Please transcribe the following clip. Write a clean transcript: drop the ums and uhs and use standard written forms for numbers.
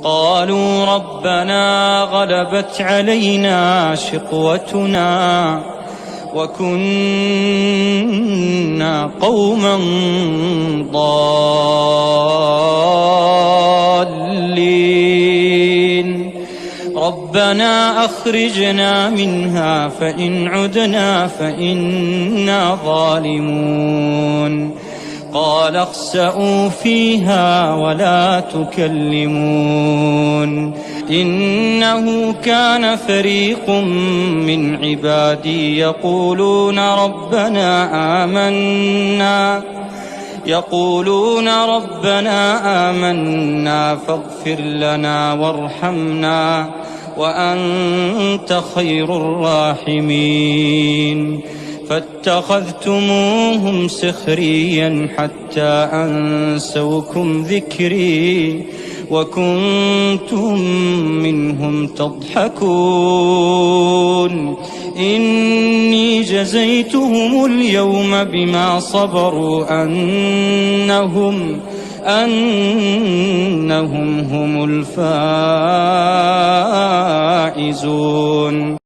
قالوا ربنا غلبت علينا شقوتنا وكنا قوما ضالين ربنا أخرجنا منها فإن عدنا فإنا ظالمون قال اخسئوا فيها ولا تكلمون إنه كان فريق من عبادي يقولون ربنا آمنا فاغفر لنا وارحمنا وأنت خير الراحمين فاتخذتموهم سخريا حتى أنسوكم ذكري وكنتم منهم تضحكون إني جزيتهم اليوم بما صبروا أنهم هم الفائزون.